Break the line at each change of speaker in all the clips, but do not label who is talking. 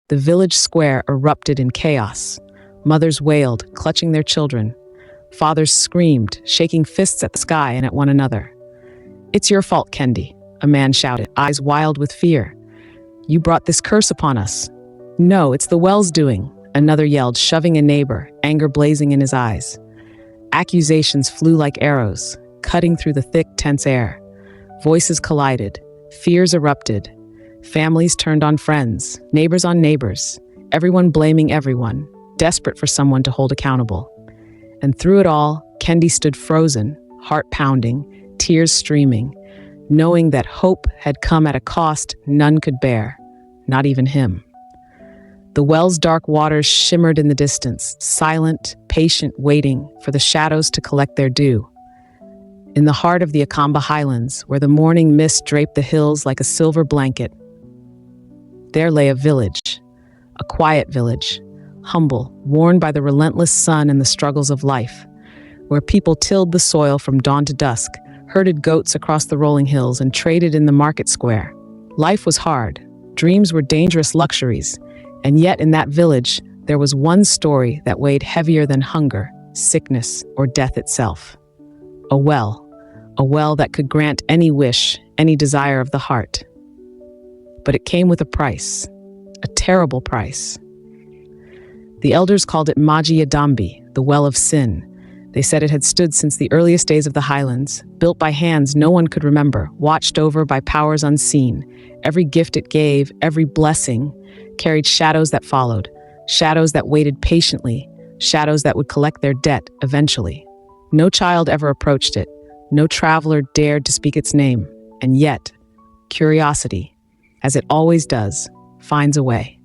The village square erupted in chaos. Mothers wailed, clutching their children. Fathers screamed, shaking fists at the sky and at one another. "It's your fault, Kendi," a man shouted, eyes wild with fear. "You brought this curse upon us." "No, it's the well's doing," another yelled, shoving a neighbor, anger blazing in his eyes. Accusations flew like arrows, cutting through the thick, tense air. Voices collided. Fears erupted. Families turned on friends, neighbors on neighbors, everyone blaming everyone, desperate for someone to hold accountable. And through it all, Kendi stood frozen, heart pounding, tears streaming, knowing that hope had come at a cost none could bear, not even him. The well's dark waters shimmered in the distance, silent, patient, waiting for the shadows to collect their due. In the heart of the Akamba Highlands, where the morning mist draped the hills like a silver blanket, there lay a village, a quiet village, humble, worn by the relentless sun and the struggles of life, where people tilled the soil from dawn to dusk, herded goats across the rolling hills, and traded in the market square. Life was hard. Dreams were dangerous luxuries. And yet in that village, there was one story that weighed heavier than hunger, sickness, or death itself. A well that could grant any wish, any desire of the heart. But it came with a price, a terrible price. The elders called it Maji Yadambi, the well of sin. They said it had stood since the earliest days of the highlands, built by hands no one could remember, watched over by powers unseen. Every gift it gave, every blessing, carried shadows that followed, shadows that waited patiently, shadows that would collect their debt eventually. No child ever approached it. No traveler dared to speak its name. And yet, curiosity, as it always does, finds a way.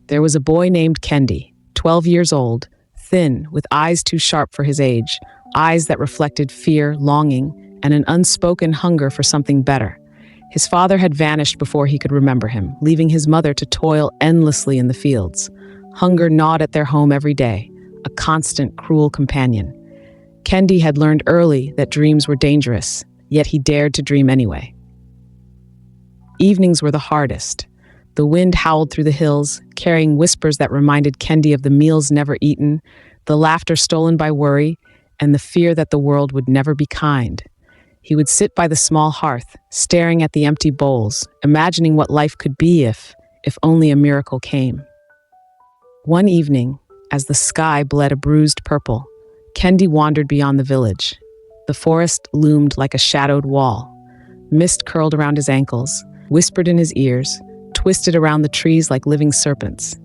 There was a boy named Kendi, 12 years old, thin, with eyes too sharp for his age, eyes that reflected fear, longing, and an unspoken hunger for something better. His father had vanished before he could remember him, leaving his mother to toil endlessly in the fields. Hunger gnawed at their home every day, a constant, cruel companion. Kendi had learned early that dreams were dangerous, yet he dared to dream anyway. Evenings were the hardest. The wind howled through the hills, carrying whispers that reminded Kendi of the meals never eaten, the laughter stolen by worry, and the fear that the world would never be kind. He would sit by the small hearth, staring at the empty bowls, imagining what life could be if only a miracle came. One evening, as the sky bled a bruised purple, Kendi wandered beyond the village. The forest loomed like a shadowed wall. Mist curled around his ankles, whispered in his ears, twisted around the trees like living serpents.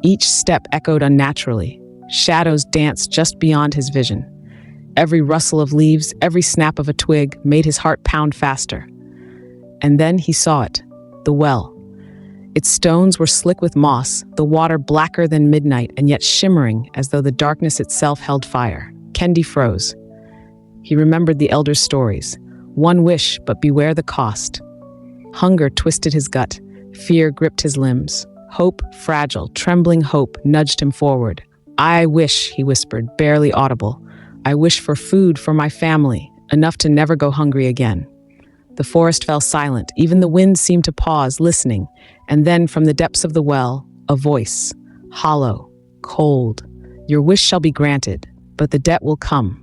Each step echoed unnaturally. Shadows danced just beyond his vision. Every rustle of leaves, every snap of a twig made his heart pound faster. And then he saw it, the well. Its stones were slick with moss, the water blacker than midnight and yet shimmering as though the darkness itself held fire. Kendi froze. He remembered the elders' stories. One wish, but beware the cost. Hunger twisted his gut. Fear gripped his limbs. Hope, fragile, trembling hope, nudged him forward. "I wish," he whispered, barely audible. "I wish for food for my family, enough to never go hungry again." The forest fell silent. Even the wind seemed to pause, listening. And then, from the depths of the well, a voice, hollow, cold. "Your wish shall be granted, but the debt will come."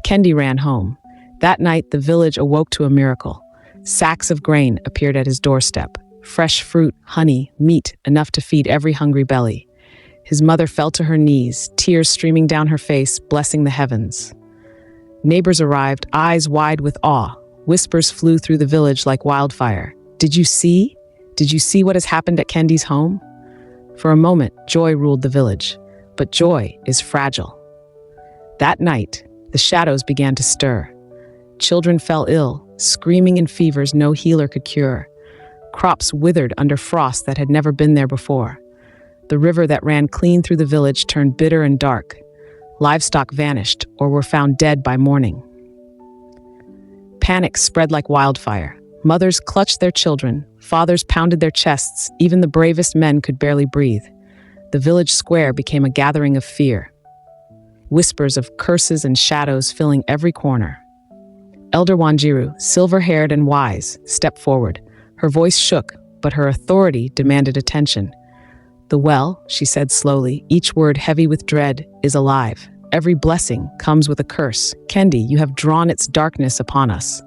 Kendi ran home. That night, the village awoke to a miracle. Sacks of grain appeared at his doorstep. Fresh fruit, honey, meat, enough to feed every hungry belly. His mother fell to her knees, tears streaming down her face, blessing the heavens. Neighbors arrived, eyes wide with awe. Whispers flew through the village like wildfire. "Did you see? Did you see what has happened at Kendi's home?" For a moment, joy ruled the village. But joy is fragile. That night, the shadows began to stir. Children fell ill, screaming in fevers no healer could cure. Crops withered under frost that had never been there before. The river that ran clean through the village turned bitter and dark. Livestock vanished or were found dead by morning. Panic spread like wildfire. Mothers clutched their children, fathers pounded their chests, even the bravest men could barely breathe. The village square became a gathering of fear. Whispers of curses and shadows filling every corner. Elder Wanjiru, silver-haired and wise, stepped forward. Her voice shook, but her authority demanded attention. "The well," she said slowly, each word heavy with dread, "is alive. Every blessing comes with a curse. Kendi, you have drawn its darkness upon us."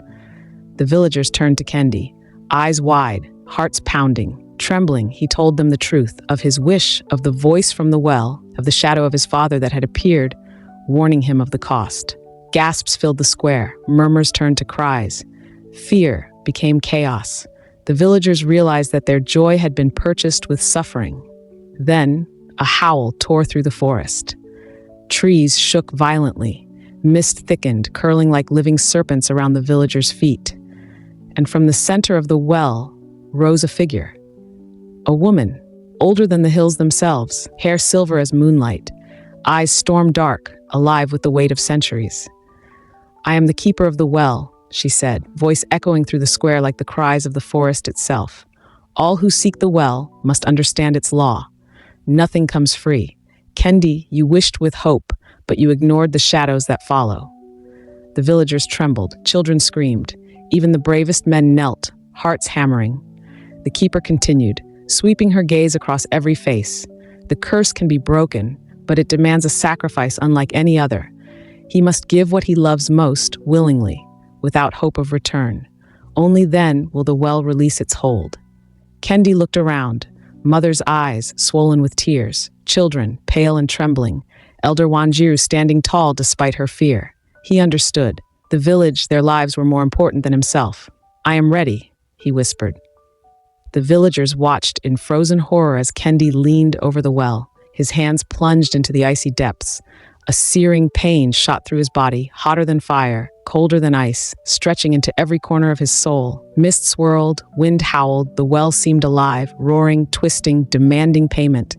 The villagers turned to Kendi, eyes wide, hearts pounding. Trembling, he told them the truth of his wish, of the voice from the well, of the shadow of his father that had appeared, warning him of the cost. Gasps filled the square, murmurs turned to cries. Fear became chaos. The villagers realized that their joy had been purchased with suffering. Then, a howl tore through the forest. Trees shook violently. Mist thickened, curling like living serpents around the villagers' feet. And from the center of the well rose a figure. A woman, older than the hills themselves, hair silver as moonlight, eyes storm dark, alive with the weight of centuries. "I am the keeper of the well," she said, voice echoing through the square like the cries of the forest itself. "All who seek the well must understand its law. Nothing comes free. Kendi, you wished with hope, but you ignored the shadows that follow." The villagers trembled, children screamed, even the bravest men knelt, hearts hammering. The keeper continued, sweeping her gaze across every face. "The curse can be broken, but it demands a sacrifice unlike any other. He must give what he loves most, willingly, without hope of return. Only then will the well release its hold." Kendi looked around, mother's eyes swollen with tears, children pale and trembling, Elder Wanjiru standing tall despite her fear. He understood. The village, their lives were more important than himself. "I am ready," he whispered. The villagers watched in frozen horror as Kendi leaned over the well, his hands plunged into the icy depths. A searing pain shot through his body, hotter than fire, colder than ice, stretching into every corner of his soul. Mist swirled, wind howled, the well seemed alive, roaring, twisting, demanding payment.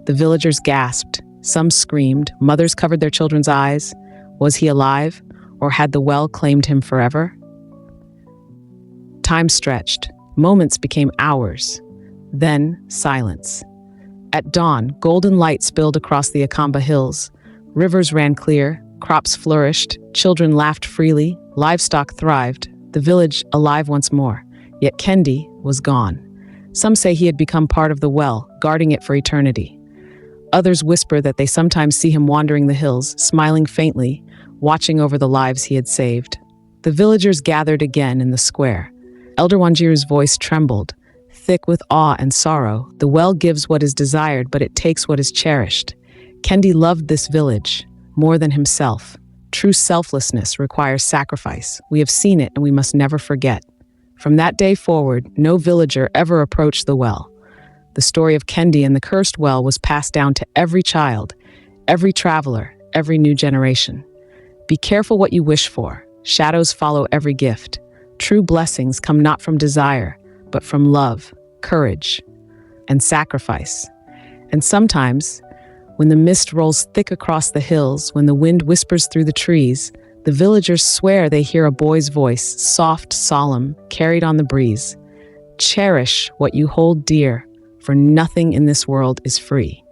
The villagers gasped. Some screamed, mothers covered their children's eyes. Was he alive, or had the well claimed him forever? Time stretched. Moments became hours. Then, silence. At dawn, golden light spilled across the Akamba hills. Rivers ran clear, crops flourished, children laughed freely, livestock thrived, the village alive once more. Yet Kendi was gone. Some say he had become part of the well, guarding it for eternity. Others whisper that they sometimes see him wandering the hills, smiling faintly, watching over the lives he had saved. The villagers gathered again in the square. Elder Wanjiru's voice trembled, thick with awe and sorrow. "The well gives what is desired, but it takes what is cherished." Kendi loved this village more than himself. True selflessness requires sacrifice. We have seen it and we must never forget. From that day forward, no villager ever approached the well. The story of Kendi and the cursed well was passed down to every child, every traveler, every new generation. Be careful what you wish for. Shadows follow every gift. True blessings come not from desire, but from love, courage, and sacrifice. And sometimes, when the mist rolls thick across the hills, when the wind whispers through the trees, the villagers swear they hear a boy's voice, soft, solemn, carried on the breeze. Cherish what you hold dear, for nothing in this world is free.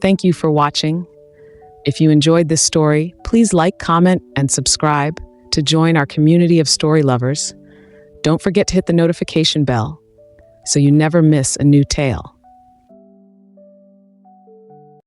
Thank you for watching. If you enjoyed this story, please like, comment, and subscribe to join our community of story lovers. Don't forget to hit the notification bell so you never miss a new tale.